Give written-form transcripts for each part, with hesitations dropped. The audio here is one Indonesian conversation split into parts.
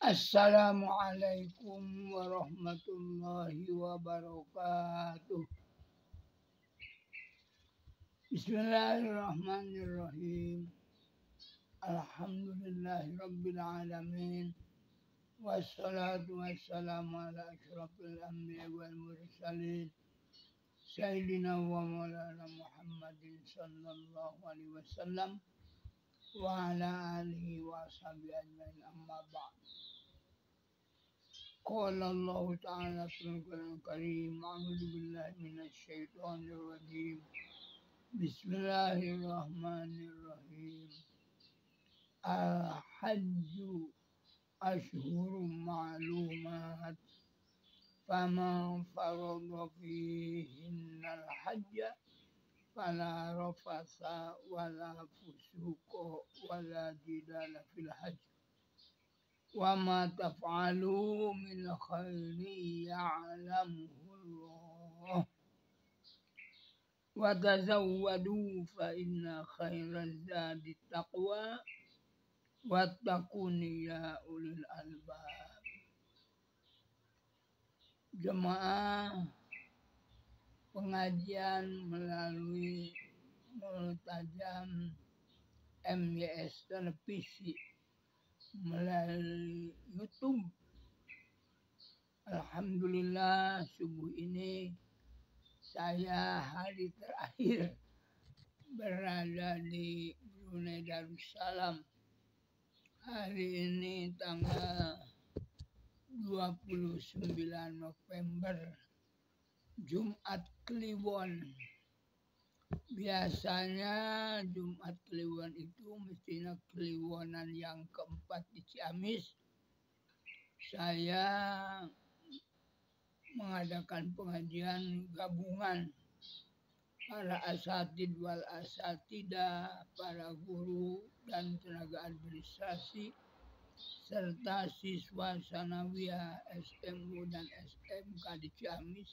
Assalamualaikum warahmatullahi wabarakatuh. Bismillahirrahmanirrahim. Alhamdulillahirabbil alamin. Wassalatu wassalamu ala asyrafil anbiya wal mursalin. Sayyidina wa maulana Muhammadin sallallahu alaihi wasallam wa ala alihi wa sahbihi ajmain, amma ba'd. قال الله تعالى في القرآن الكريم: أعوذ بالله من الشيطان الرجيم. بسم الله الرحمن الرحيم. الحج أشهر معلومات، فمن فرض فيهن الحج فلا رفث ولا فسوق ولا جدال في الحج، وما تفعلوا من خير يعلمه الله، وتزودوا فإن خير الزاد التقوى واتقون يا أولي الألباب. Jemaah pengajian melalui Multajam MYS Televisi melalui YouTube. Alhamdulillah, subuh ini saya hari terakhir berada di Brunei Darussalam. Hari ini tanggal 29 November, Jumat Kliwon. Biasanya Jumat Kliwon itu mestinya Kliwonan yang keempat di Ciamis. Saya mengadakan pengajian gabungan para asatid wal asatidah, para guru dan tenaga administrasi, serta siswa sanawiyah SMU dan SMK di Ciamis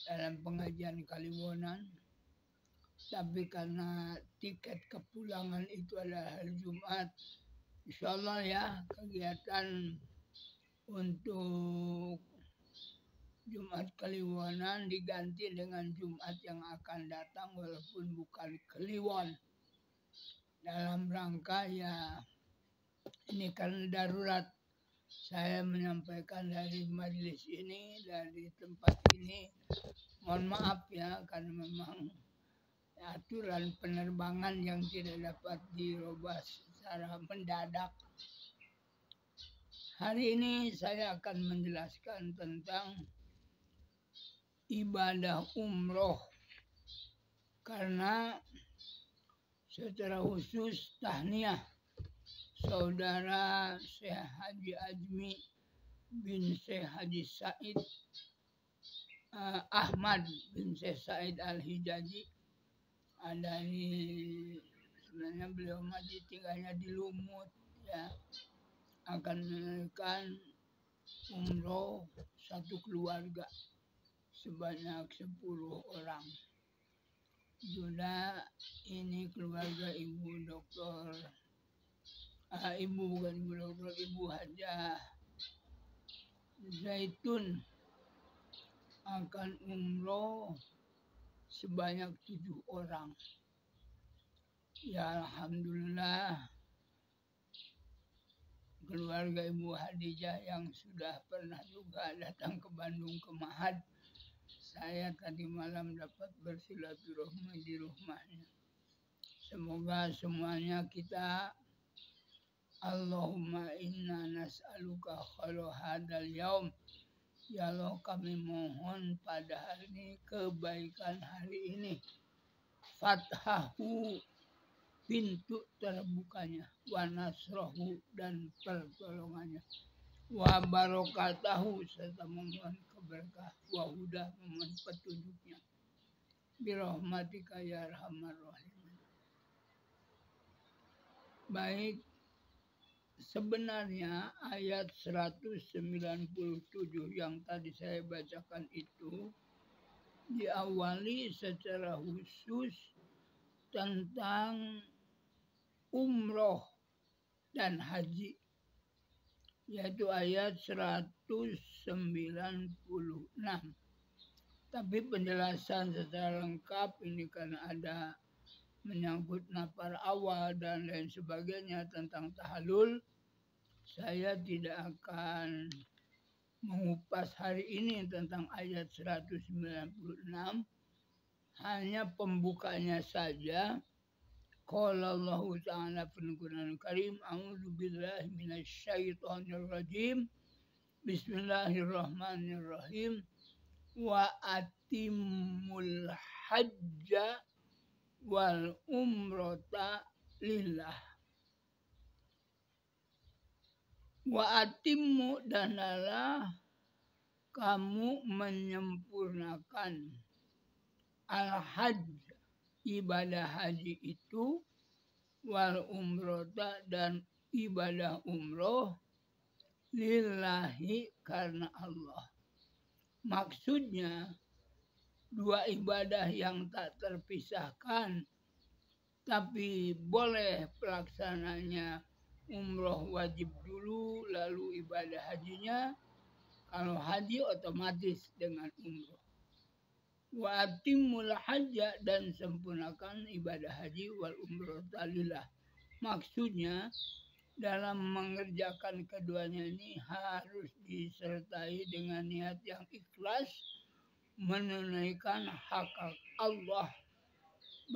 dalam pengajian Kaliwonan. Tapi karena tiket kepulangan itu adalah hari Jumat, insya Allah ya, kegiatan untuk Jumat Kliwonan diganti dengan Jumat yang akan datang walaupun bukan Kliwon. Dalam rangka ya, ini karena darurat, saya menyampaikan dari majelis ini, dari tempat ini. Mohon maaf ya, karena memang aturan penerbangan yang tidak dapat dirubah secara mendadak. Hari ini saya akan menjelaskan tentang ibadah umroh, karena secara khusus tahniah saudara Syekh Haji Azmi bin Syekh Haji Said Ahmad bin Syekh Said Al-Hijazi. Sebenarnya beliau masih tinggalnya di Lumut ya, akan menunaikan umroh satu keluarga sebanyak 10 orang. Juga ini keluarga Ibu Hajah Zaitun akan umroh sebanyak 7 orang. Ya alhamdulillah, keluarga Ibu Hadijah yang sudah pernah juga datang ke Bandung ke Mahad, saya tadi malam dapat bersilaturahmi di rumahnya. Semoga semuanya kita, Allahumma inna nas'aluka khairu hadal yaum. Ya Allah, kami mohon pada hari ini kebaikan hari ini, fathahu, pintu terbukanya, wa nasrahu, dan pertolongannya, wa barokatahu, serta memohon keberkah, wa huda, memohon petunjuknya, birahmatika ya arhamar rahimin. Baik, sebenarnya ayat 197 yang tadi saya bacakan itu diawali secara khusus tentang umroh dan haji. yaitu ayat 196. Tapi penjelasan secara lengkap ini karena ada menyangkut nafar awal dan lain sebagainya tentang tahalul, saya tidak akan mengupas hari ini tentang ayat 196, hanya pembukanya saja. Qala Allah Ta'ala fil Qur'anil Karim, a'udzu billahi minasyaitonir rajim. Bismillahirrahmanirrahim. Wa atimul hajja wal umrata lillah. Wa atimmu, dan adalah kamu menyempurnakan al-hajj, ibadah haji itu, wal umrota, dan ibadah umroh, lillahi, karena Allah. Maksudnya dua ibadah yang tak terpisahkan, tapi boleh pelaksananya umroh wajib dulu lalu ibadah hajinya. Kalau haji otomatis dengan umroh. Wa atimul hajja, dan sempurnakan ibadah haji wal umroh lillah. Maksudnya dalam mengerjakan keduanya ini harus disertai dengan niat yang ikhlas menunaikan hak Allah,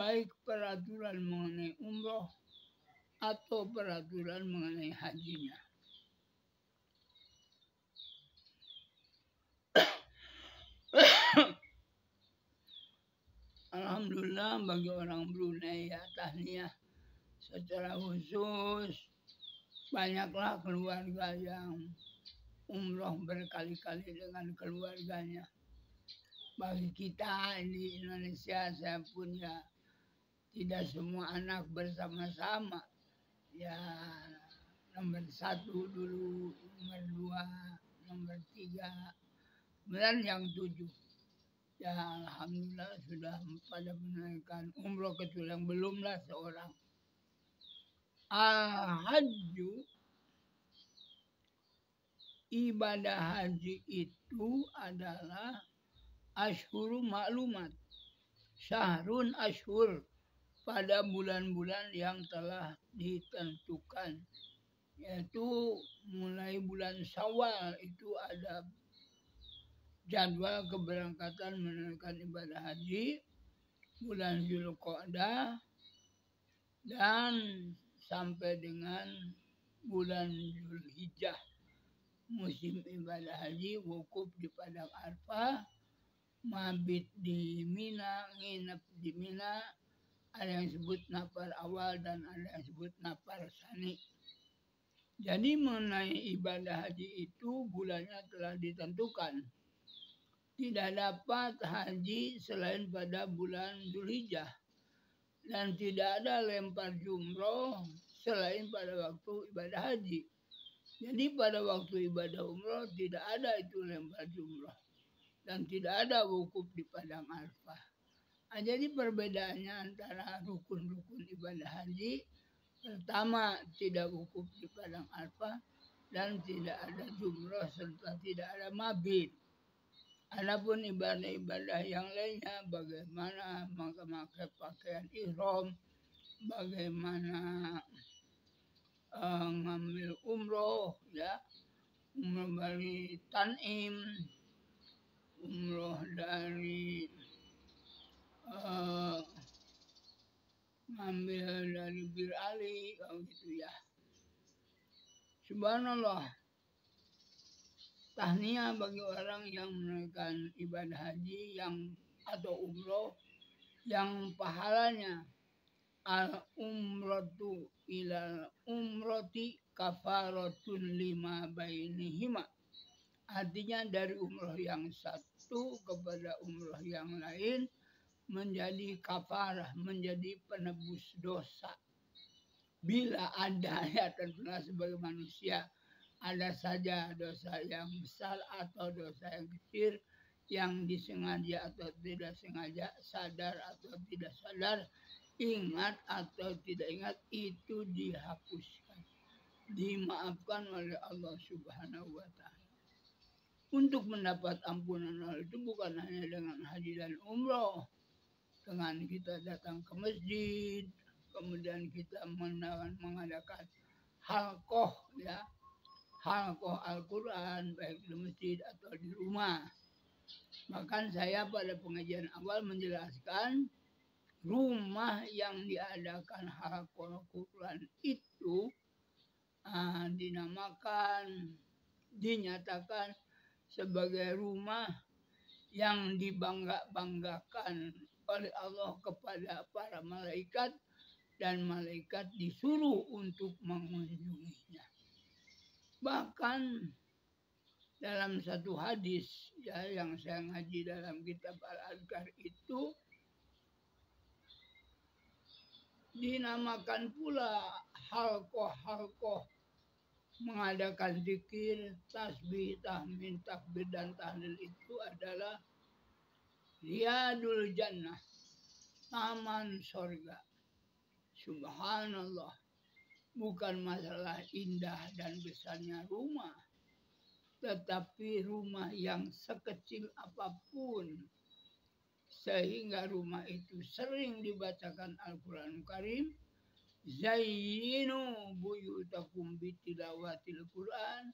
baik peraturan mengenai umroh atau peraturan mengenai hajinya. Alhamdulillah bagi orang Brunei ya, tahniah secara khusus. Banyaklah keluarga yang umroh berkali-kali dengan keluarganya. Bagi kita di Indonesia, saya pun ya tidak semua anak bersama-sama. Ya nomor 1 dulu, nomor 2, nomor 3, kemudian yang 7. Ya alhamdulillah sudah pada menunaikan umroh, kecuali yang belumlah seorang. Al-hajju, ibadah haji itu adalah ashuru maklumat, syahrun ashur, pada bulan-bulan yang telah ditentukan, yaitu mulai bulan Syawal itu ada jadwal keberangkatan menunaikan ibadah haji, bulan Zulqa'dah, dan sampai dengan bulan Zulhijjah, musim ibadah haji, wukuf di Padang Arfah, mabit di Mina, nginep di Mina. Ada yang disebut nafar awal dan ada yang disebut nafar sani. Jadi mengenai ibadah haji itu bulannya telah ditentukan. Tidak dapat haji selain pada bulan Dzulhijjah. Dan tidak ada lempar jumroh selain pada waktu ibadah haji. Jadi pada waktu ibadah umroh tidak ada itu lempar jumroh. Dan tidak ada wukuf di Padang Arfah. Nah, jadi perbedaannya antara rukun-rukun ibadah haji, pertama tidak wukuf di Padang Arfah dan tidak ada jumroh serta tidak ada mabit. Adapun ibadah-ibadah yang lainnya, bagaimana memakai pakaian ihram, bagaimana ngambil umroh, ya, umroh dari Tanim, umroh dari ngambil dari Bir Ali, gitu ya. Subhanallah, tahniah bagi orang yang menunaikan ibadah haji yang atau umroh yang pahalanya al umratu ilal umrati kafaratun lima bainihima. Artinya dari umroh yang satu kepada umroh yang lain menjadi kafarah, menjadi penebus dosa. Bila ada, ya tentunya sebagai manusia ada saja dosa yang besar atau dosa yang kecil, yang disengaja atau tidak sengaja, sadar atau tidak sadar, ingat atau tidak ingat, itu dihapuskan. dimaafkan oleh Allah Subhanahu wa Ta'ala. Untuk mendapat ampunan Allah itu bukan hanya dengan haji dan umroh, dengan kita datang ke masjid, kemudian kita mengadakan halqoh, ya, halqoh Al-Quran baik di masjid atau di rumah. Bahkan saya pada pengajian awal menjelaskan rumah yang diadakan halqoh Al-Quran itu dinyatakan sebagai rumah yang dibangga-banggakan oleh Allah kepada para malaikat, dan malaikat disuruh untuk mengunjunginya. Bahkan dalam satu hadis, ya, yang saya ngaji dalam kitab Al-Adhkar itu dinamakan pula halqoh mengadakan zikir, tasbih, tahmid, takbir dan tahlil itu adalah Riyadul Jannah, taman sorga. Subhanallah, bukan masalah indah dan besarnya rumah, tetapi rumah yang sekecil apapun, sehingga rumah itu sering dibacakan Al-Quran Karim. Zayyinu buyutakum bitilawatil Quran,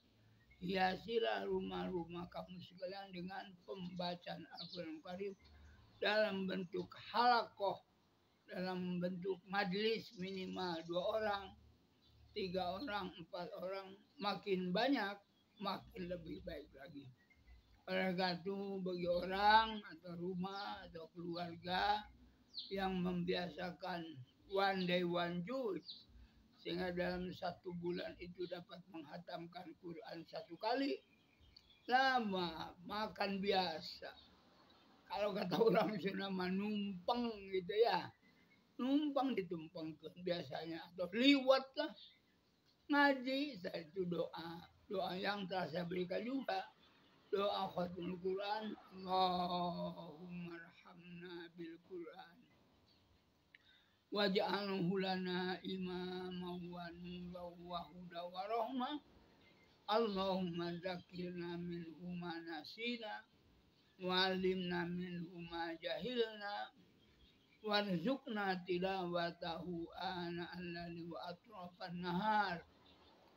hiasilah rumah-rumah kamu sekalian dengan pembacaan Al-Quran Karim dalam bentuk halaqoh, dalam bentuk majlis minimal 2 orang, 3 orang, 4 orang, makin banyak makin lebih baik lagi. Oleh karena itu bagi orang atau rumah atau keluarga yang membiasakan one day one juz, sehingga dalam 1 bulan itu dapat menghatamkan Quran 1 kali, lama makan biasa. Kalau kata orang Sunda numpang gitu ya, numpang ditumpangkan biasanya, atau liwat lah ngaji. Saya itu doa yang telah saya berikan juga, doa khatimul Quran, Allahumma arhamna bil Quran waj'alhu lana imaman wa nuran wa huda wa rahmah. Allahumma dzakirna minhu ma nasina wa 'allimna minhu ma jahilna warzuqna tilawatahu ana al-laili wa atrafan nahar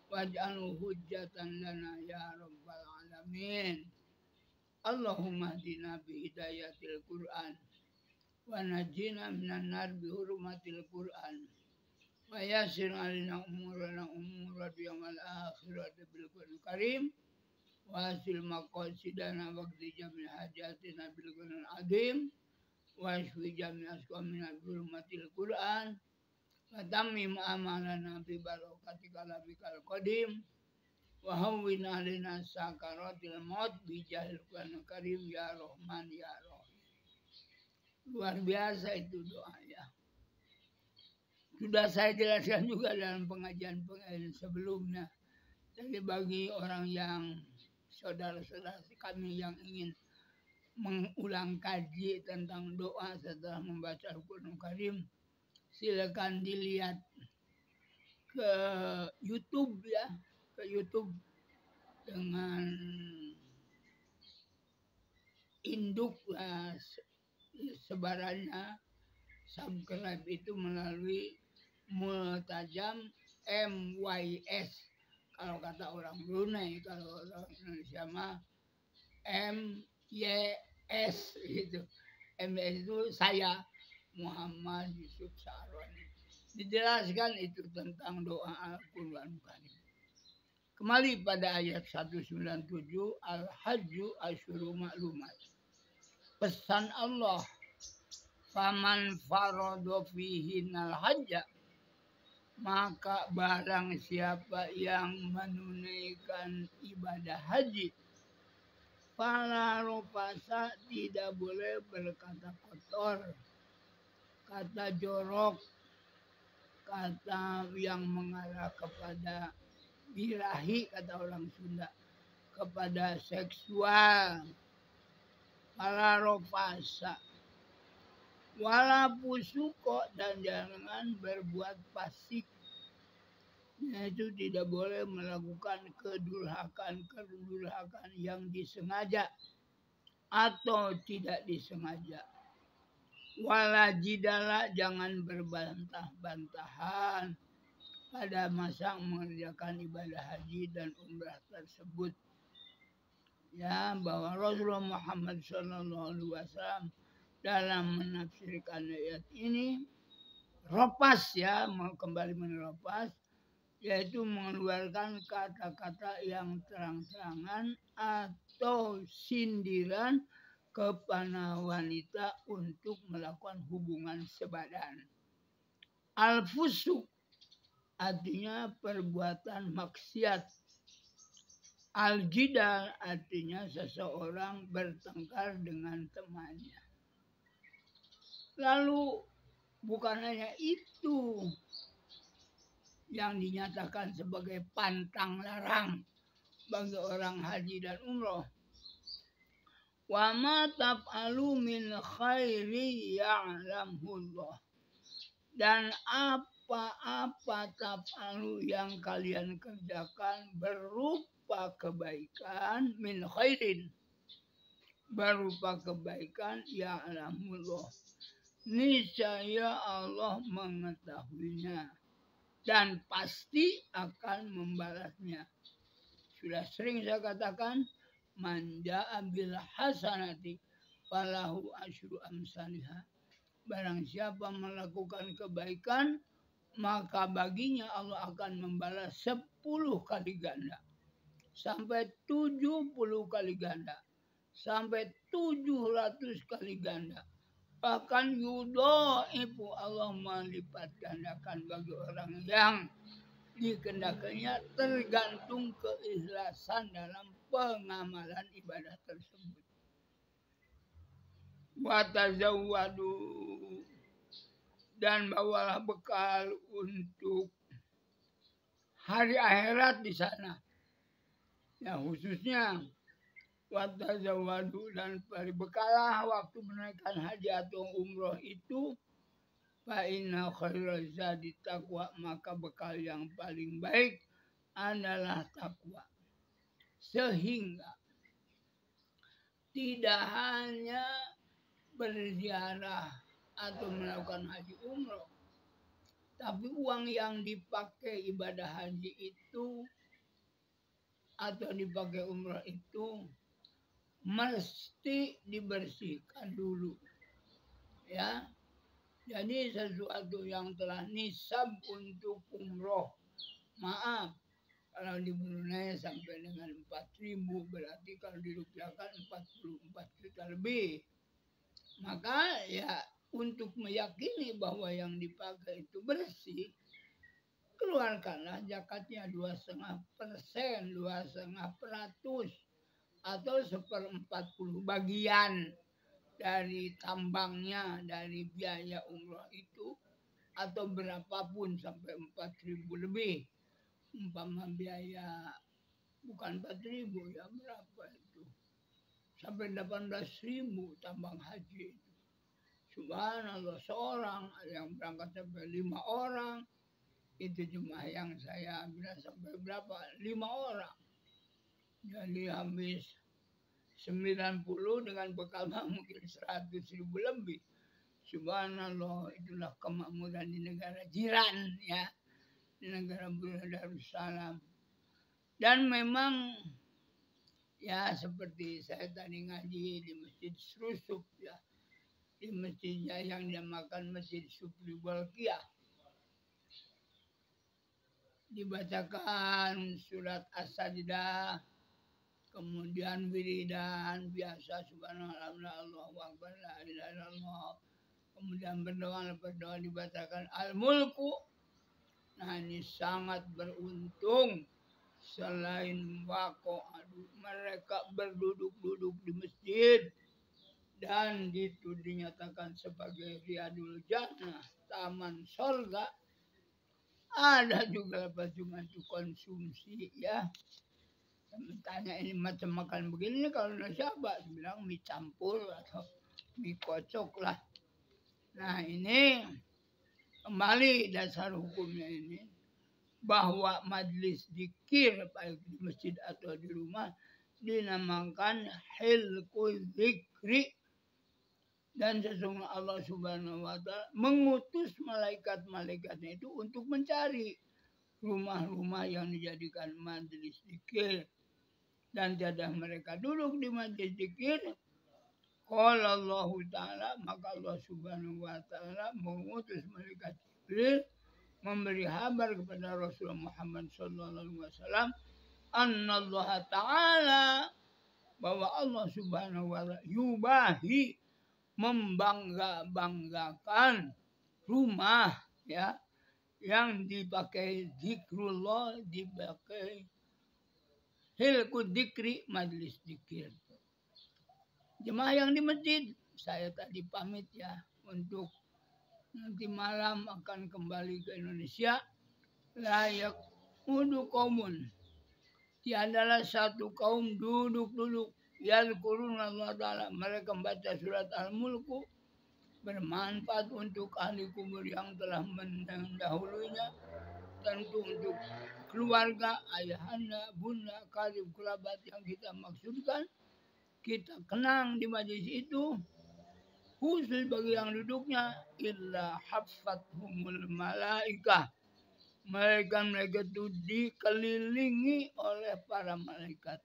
waj'alhu hujjatan lana ya rabbal alamin. Allahumma hdina bi hidayatil Qur'an wa najjina minan nar bi hurmatil Qur'an wa yassir 'alaina umurana umura dunya wal akhirati bil Qur'anil Karim wa hasil maqasidana wa qdi jami' hajatina bil Qur'anil azim wa shfi jami' asqamina bi hurmatil Qur'an wa tammim amalana bi barakati kalamikal qadim wa hawwin 'alaina sakaratil maut bi jahil Qur'anil Karim ya Rahman ya Rahim. Luar biasa itu doanya. Sudah saya jelaskan juga dalam pengajian sebelumnya. Jadi bagi orang yang saudara-saudara kami yang ingin mengulang kaji tentang doa setelah membaca Al-Quran Karim, silakan dilihat ke YouTube ya, ke YouTube dengan induk sebarannya subscribe itu melalui Multajam MYS, kalau kata orang Brunei, kalau orang Indonesia mah MYS gitu. MYS itu saya Muhammad Yusuf Sa'roni. Dijelaskan itu tentang doa Al-Quran Karim. Kembali pada ayat 197, Al-Hajju Asyuru Ma'lumat. Pesan Allah, faman farada fihinal hajja, maka barang siapa yang menunaikan ibadah haji, fala rafasa, tidak boleh berkata kotor, kata jorok, kata yang mengarah kepada birahi, kata orang Sunda, kepada seksual. Fala rafasa wala fusuko, dan jangan berbuat fasik. Itu tidak boleh melakukan kedurhakaan yang disengaja atau tidak disengaja. Wala jidala, jangan berbantah-bantahan pada masa mengerjakan ibadah haji dan umrah tersebut. Ya, bahwa Rasulullah Muhammad SAW dalam menafsirkan ayat ini ropas, ya, kembali meneropas, yaitu mengeluarkan kata-kata yang terang-terangan atau sindiran kepada wanita untuk melakukan hubungan sebadan. Al-fusuk artinya perbuatan maksiat. Al-jidal artinya seseorang bertengkar dengan temannya. Lalu bukan hanya itu yang dinyatakan sebagai pantang larang bagi orang haji dan umroh. Wa ma taf'alu min khairi ya'lamullah. Dan apa-apa taf'alu yang kalian kerjakan berupa kebaikan, min khairin, berupa kebaikan, ya'lamullah, niscaya Allah mengetahuinya dan pasti akan membalasnya. Sudah sering saya katakan, man ja'a bil hasanati falahu asyru amsalihha. Barang siapa melakukan kebaikan, maka baginya Allah akan membalas 10 kali ganda, sampai 70 kali ganda, sampai 700 kali ganda. Bahkan yudhaifu, Allah melipat gandakan bagi orang yang dikehendakinya, tergantung keikhlasan dalam pengamalan ibadah tersebut. Wa tazawwadu, dan bawalah bekal untuk hari akhirat di sana. Ya, khususnya wa tazawwadu, dan berbekalah waktu menunaikan haji atau umroh itu. Fa inna khairaz zadi taqwa, maka bekal yang paling baik adalah takwa. Sehingga tidak hanya berziarah atau melakukan haji umroh, tapi uang yang dipakai ibadah haji itu atau dipakai umroh itu mesti dibersihkan dulu. Ya. Jadi sesuatu yang telah nisab untuk umroh, maaf, kalau di Brunei sampai dengan 4.000, berarti kalau dirupiahkan 44 juta lebih. Maka ya, untuk meyakini bahwa yang dipakai itu bersih, keluarkanlah zakatnya 2,5%, 2,5%, atau 1/40 bagian dari tambangnya, dari biaya umroh itu, atau berapapun sampai 4.000 lebih. Umpama biaya bukan 4.000, ya berapa itu? Sampai 18.000 tambang haji itu. Subhanallah, seorang, ada yang berangkat sampai 5 orang. Itu jemaah yang saya bilang sampai berapa? 5 orang. Jadi habis 90 dengan bekal mungkin 100.000 lebih. Subhanallah, itulah kemakmuran di negara jiran, ya, di negara Brunei Darussalam. Dan memang ya seperti saya tadi ngaji di Masjid Srusuk, ya, di masjidnya yang dinamakan Masjid Supri Bolkiah, dibacakan surat As-Sajdah, kemudian wiridan biasa, subhanallah, Allahu akbar, la ilaha illallah, kemudian berdoa dibacakan al-mulku. Nah, ini sangat beruntung. Selain wako, mereka berduduk-duduk di masjid, dan itu dinyatakan sebagai riyadul jannah, taman surga. Ada juga lepas cuma itu konsumsi, ya. Tanya ini macam makan begini, kalau nasi apa? Bilang mie campur atau mie kocok lah. Nah, ini kembali dasar hukumnya ini. bahwa majlis zikir baik di masjid atau di rumah dinamakan hilqul zikri, dan sesungguhnya Allah Subhanahu wa taala mengutus malaikat-malaikatnya itu untuk mencari rumah-rumah yang dijadikan majlis zikir, dan tiada mereka duduk di majlis zikir. Qala Allah taala, maka Allah Subhanahu wa taala mengutus malaikat Jibril memberi kabar kepada Rasulullah Muhammad sallallahu alaihi wasallam annallaha ta'ala, bahwa Allah Subhanahu wa taala yubahi, membangga-banggakan rumah ya yang dipakai zikrullah, dipakai hilqud dzikri, majlis zikir. Jemaah yang di masjid, saya tadi pamit ya untuk nanti malam akan kembali ke Indonesia. Layak udu kaumun, tiadalah satu kaum duduk-duduk yadkurun Allah Ta'ala, mereka membaca surat Al-Mulku, bermanfaat untuk ahli kubur yang telah mendahulunya, tentu untuk keluarga, ayahanda, bunda, karib, kerabat yang kita maksudkan. Kita kenang di majlis itu, khusus bagi yang duduknya, illa haffathumul malaikah, mereka itu dikelilingi oleh para malaikat,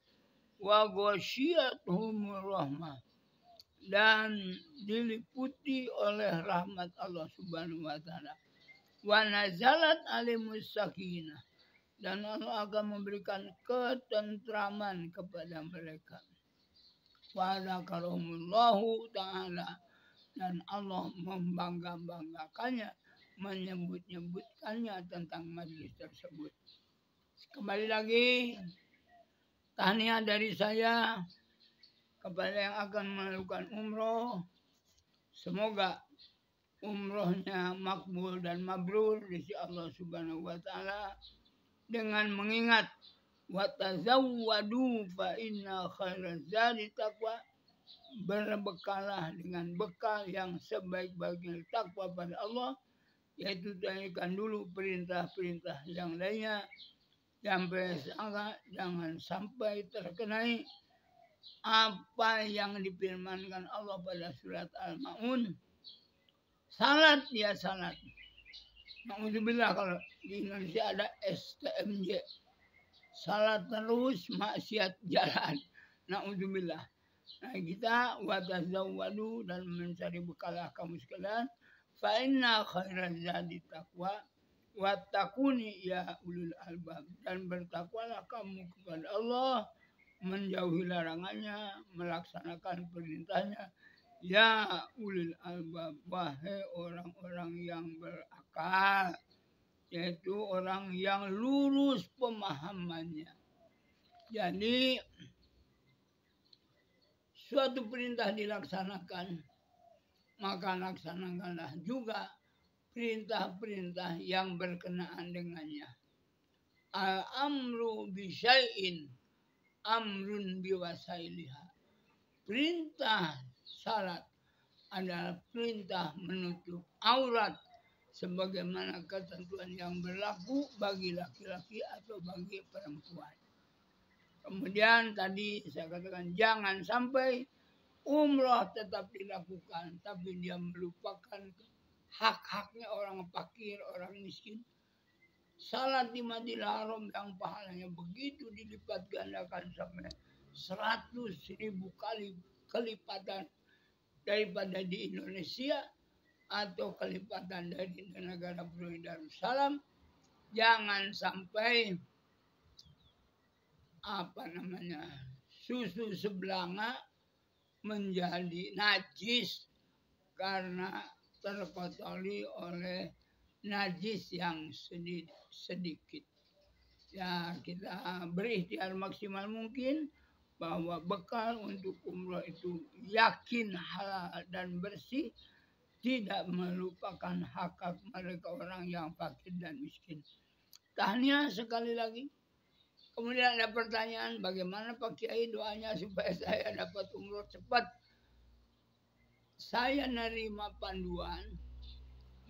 wa ghasyiyatuhumur rahmah, dan diliputi oleh rahmat Allah Subhanahu wa taala, wa nazalat alaihimus sakinah, dan Allah akan memberikan ketentraman kepada mereka. Wa dzakarahumullahu ta'ala, dan Allah membangga-banggakannya, menyebut-nyebutkannya tentang majlis tersebut. Kembali lagi, tahniah dari saya kepada yang akan melakukan umroh. Semoga umrohnya makbul dan mabrur di sisi Allah Subhanahu wa taala, dengan mengingat wa tazawwadu fa inna khairaz zadi taqwa, berbekalah dengan bekal yang sebaik-baiknya takwa pada Allah, yaitu tanyakan dulu perintah-perintah yang lainnya, jangan sampai terkenai apa yang difirmankan Allah pada surat Al-Maun. Salat ya salat. Alhamdulillah kalau di Indonesia ada STMJ. Salat terus, maksiat jalan. Na'udzubillah. Nah, kita watazawwadu, dan mencari bekalah kamu sekalian. Fa inna khairaz zadi taqwa wattaquni ya ulul albab, dan bertakwalah kamu kepada Allah, menjauhi larangannya, melaksanakan perintahnya, ya ulul albab, wahai orang-orang yang berakal, yaitu orang yang lurus pemahamannya. Jadi suatu perintah dilaksanakan, maka laksanakanlah juga perintah-perintah yang berkenaan dengannya. Al-amru bisyai'in amrun biwasailiha. Perintah salat adalah perintah menutup aurat, sebagaimana ketentuan yang berlaku bagi laki-laki atau bagi perempuan. Kemudian tadi saya katakan jangan sampai umroh tetap dilakukan, tapi dia melupakan hak-haknya orang fakir, orang miskin. Salat di Masjidil Haram yang pahalanya begitu dilipat gandakan sampai 100.000 kali kelipatan daripada di Indonesia atau kelipatan dari negara Brunei Darussalam. Jangan sampai susu sebelanga menjadi najis karena terkotori oleh najis yang sedikit. Ya, kita berikhtiar maksimal mungkin bahwa bekal untuk umroh itu yakin halal dan bersih, tidak melupakan hak mereka orang yang fakir dan miskin. Tahniah sekali lagi. Kemudian ada pertanyaan, bagaimana Pak Kiai doanya supaya saya dapat umroh cepat? Saya nerima panduan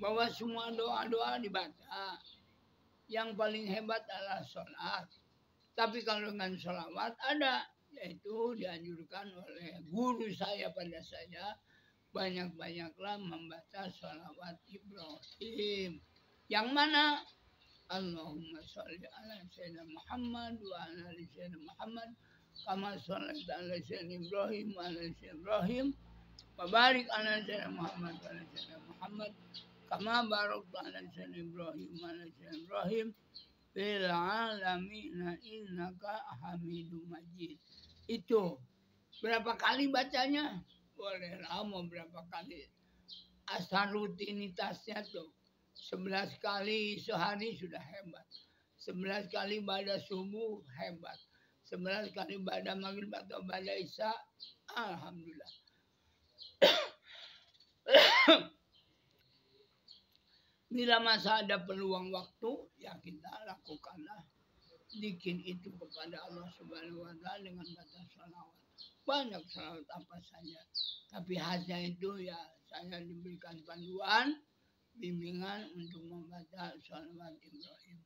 bahwa semua doa-doa dibaca. yang paling hebat adalah sholat. Tapi kalau dengan sholawat ada, yaitu dianjurkan oleh guru saya pada saya, banyak-banyaklah membaca sholawat Ibrahim. Yang mana? Allahumma sholli ala sayyidina Muhammad wa ala ali sayyidina Muhammad kama shallaita ala sayyidina Ibrahim wa ala sayyidina Ibrahim wa barik ala sayyidina Muhammad wa ala sayyidina Muhammad kama barakta ala sayyidina Ibrahim wa ala sayyidina Ibrahim fil alamin innaka Hamidum Majid. Itu berapa kali bacanya? Boleh lama berapa kali. Asal rutinitasnya tuh 11 kali sehari sudah hebat. 11 kali pada subuh hebat. 11 kali pada maghrib atau pada isya, alhamdulillah. Bila masa ada peluang waktu, ya kita lakukanlah zikir itu kepada Allah Subhanahu wa taala dengan baca shalawat. Banyak shalawat apa saja. Tapi hasilnya itu ya saya diberikan panduan, bimbingan untuk membaca shalawat Ibrahim.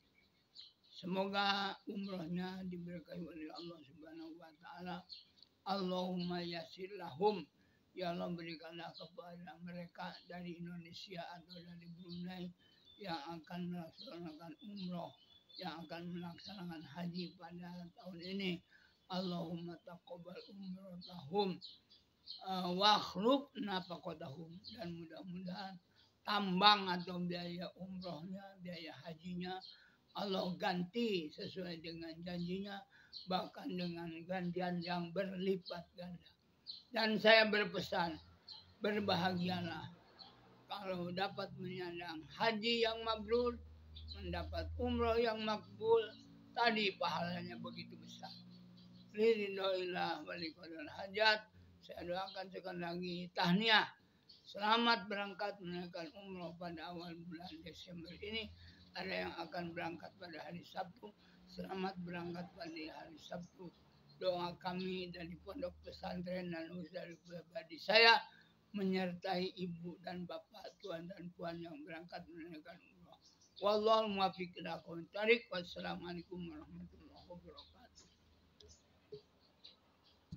Semoga umrohnya diberkahi oleh Allah Subhanahu wa taala. Allahumma yassir lahum. Ya Allah berikanlah kepada mereka dari Indonesia atau dari Brunei yang akan melaksanakan umroh, yang akan melaksanakan haji pada tahun ini. Allahumma taqabbal umrohum wa akhlub nafaqatahum, dan mudah-mudahan tambang atau biaya umrohnya, biaya hajinya Allah ganti sesuai dengan janjinya, bahkan dengan gantian yang berlipat ganda. Dan saya berpesan, berbahagialah kalau dapat menyandang haji yang mabrur, mendapat umroh yang makbul, tadi pahalanya begitu besar. Ridhoillah waliqadar hajat. Saya doakan sekali lagi tahniah. Selamat berangkat menunaikan umroh pada awal bulan Desember ini. Ada yang akan berangkat pada hari Sabtu. Selamat berangkat pada hari Sabtu. Doa kami dari pondok pesantren dan dari pribadi saya menyertai ibu dan bapak, tuan dan puan yang berangkat menunaikan umroh. Wallahu muwaffiq ila aqwamit thoriq. Wassalamualaikum warahmatullahi wabarakatuh.